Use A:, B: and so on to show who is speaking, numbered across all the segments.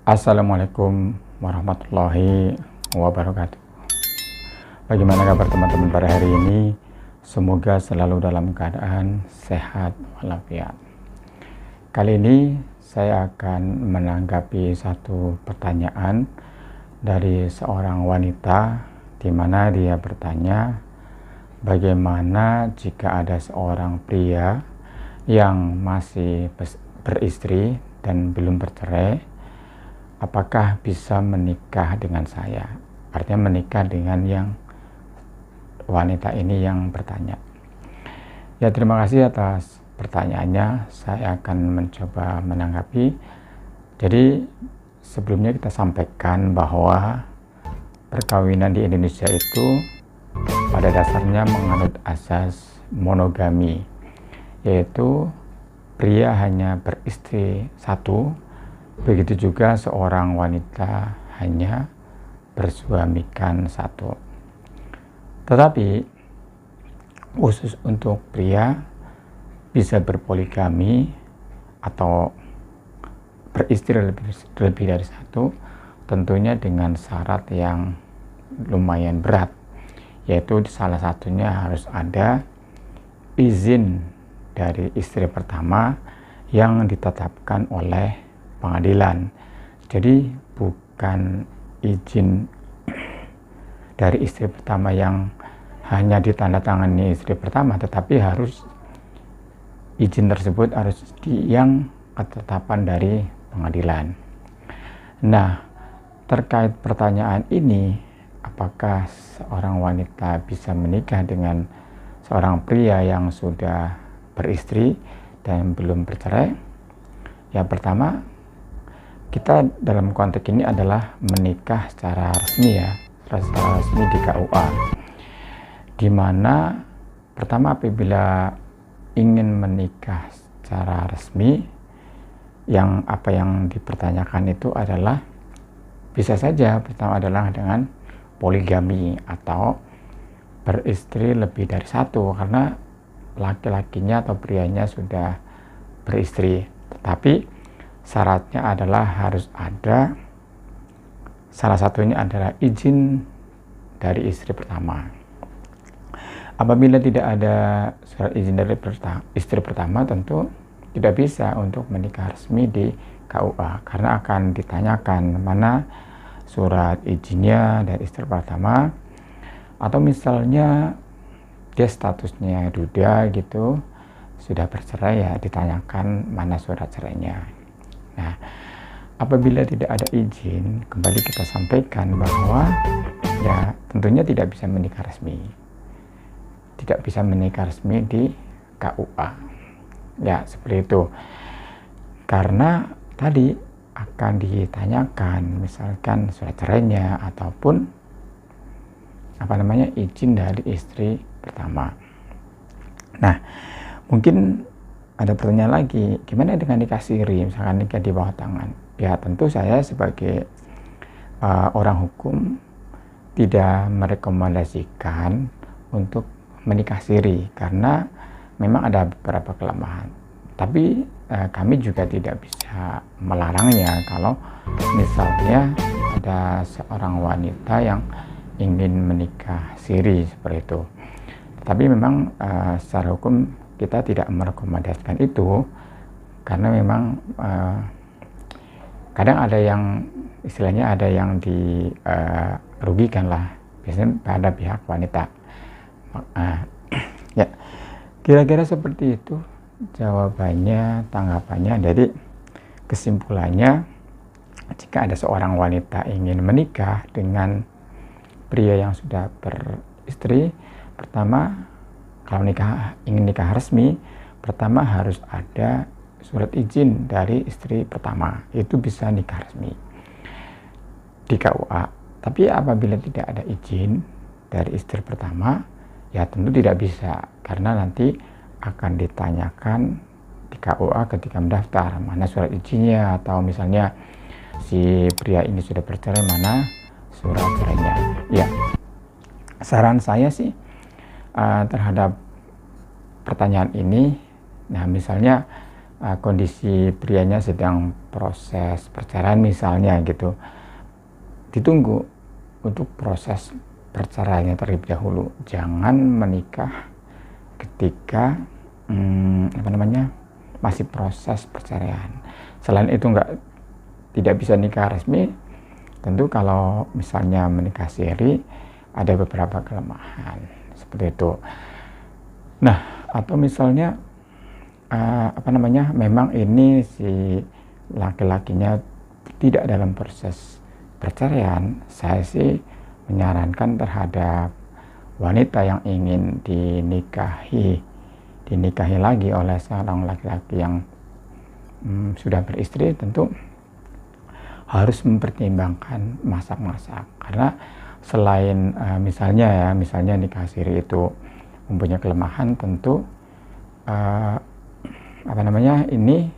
A: Assalamualaikum warahmatullahi wabarakatuh. Bagaimana kabar teman-teman pada hari ini? Semoga selalu dalam keadaan sehat walafiat. Kali ini saya akan menanggapi satu pertanyaan dari seorang wanita, di mana dia bertanya, bagaimana jika ada seorang pria yang masih beristri dan belum bercerai, apakah bisa menikah dengan saya? Artinya menikah dengan yang wanita ini yang bertanya. Ya, terima kasih atas pertanyaannya. Saya akan mencoba menanggapi. Jadi sebelumnya kita sampaikan bahwa perkawinan di Indonesia itu pada dasarnya menganut asas monogami, yaitu pria hanya beristri satu. Begitu juga seorang wanita hanya bersuamikan satu. Tetapi khusus untuk pria bisa berpoligami atau beristri lebih dari satu, tentunya dengan syarat yang lumayan berat, yaitu salah satunya harus ada izin dari istri pertama yang ditetapkan oleh pengadilan. Jadi bukan izin dari istri pertama yang hanya ditandatangani istri pertama, tetapi harus izin tersebut harus yang ketetapan dari pengadilan. Nah, terkait pertanyaan ini, apakah seorang wanita bisa menikah dengan seorang pria yang sudah beristri dan belum bercerai? Yang pertama, kita dalam konteks ini adalah menikah secara resmi, ya, secara resmi di KUA, di mana pertama apabila ingin menikah secara resmi, yang dipertanyakan itu adalah bisa saja pertama adalah dengan poligami atau beristri lebih dari satu, karena laki-lakinya atau prianya sudah beristri, tetapi syaratnya adalah harus ada, salah satunya adalah izin dari istri pertama. Apabila tidak ada surat izin dari istri pertama, tentu tidak bisa untuk menikah resmi di KUA, karena akan ditanyakan mana surat izinnya dari istri pertama, atau misalnya dia statusnya duda gitu, sudah bercerai, ya ditanyakan mana surat cerainya. Nah, apabila tidak ada izin, kembali kita sampaikan bahwa ya tentunya tidak bisa menikah resmi. Tidak bisa menikah resmi di KUA. Ya, seperti itu. Karena tadi akan ditanyakan misalkan surat cerainya ataupun izin dari istri pertama. Nah, mungkin ada pertanyaan lagi, gimana dengan nikah siri, misalkan nikah di bawah tangan? Ya, tentu saya sebagai orang hukum tidak merekomendasikan untuk menikah siri, karena memang ada beberapa kelemahan. Tapi kami juga tidak bisa melarangnya kalau misalnya ada seorang wanita yang ingin menikah siri seperti itu. Tapi memang secara hukum kita tidak merekomendasikan itu, karena memang kadang ada yang istilahnya ada yang dirugikan lah, biasanya pada pihak wanita. Ya, kira-kira seperti itu jawabannya, tanggapannya. Jadi kesimpulannya, jika ada seorang wanita ingin menikah dengan pria yang sudah beristri, pertama, kalau ingin nikah resmi, pertama harus ada surat izin dari istri pertama, itu bisa nikah resmi di KUA. Tapi apabila tidak ada izin dari istri pertama, ya tentu tidak bisa, karena nanti akan ditanyakan di KUA ketika mendaftar mana surat izinnya, atau misalnya si pria ini sudah bercerai, mana surat cerainya. Ya, saran saya sih terhadap pertanyaan ini, nah misalnya kondisi prianya sedang proses perceraian misalnya gitu, ditunggu untuk proses perceraiannya terlebih dahulu. Jangan menikah ketika masih proses perceraian. Selain itu tidak bisa nikah resmi. Tentu kalau misalnya menikah siri ada beberapa kelemahan seperti itu. Nah, atau misalnya memang ini si laki-lakinya tidak dalam proses perceraian, saya sih menyarankan terhadap wanita yang ingin dinikahi lagi oleh seorang laki-laki yang sudah beristri, tentu harus mempertimbangkan masak-masak. Karena selain misalnya nikah siri itu mempunyai kelemahan, tentu ini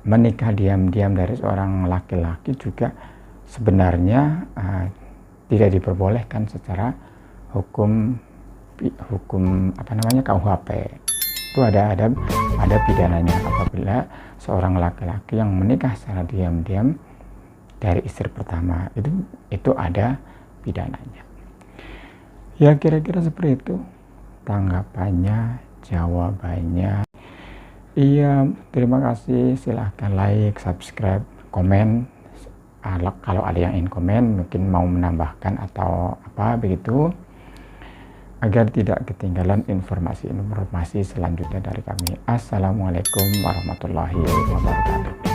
A: menikah diam-diam dari seorang laki-laki juga sebenarnya tidak diperbolehkan secara hukum KUHP. Itu ada pidananya apabila seorang laki-laki yang menikah secara diam-diam dari istri pertama, itu ada pidananya. Ya, kira-kira seperti itu tanggapannya, jawabannya. Iya, terima kasih. Silahkan like, subscribe, komen. Kalau ada yang ingin komen, mungkin mau menambahkan atau apa begitu, agar tidak ketinggalan informasi selanjutnya dari kami. Assalamualaikum warahmatullahi wabarakatuh.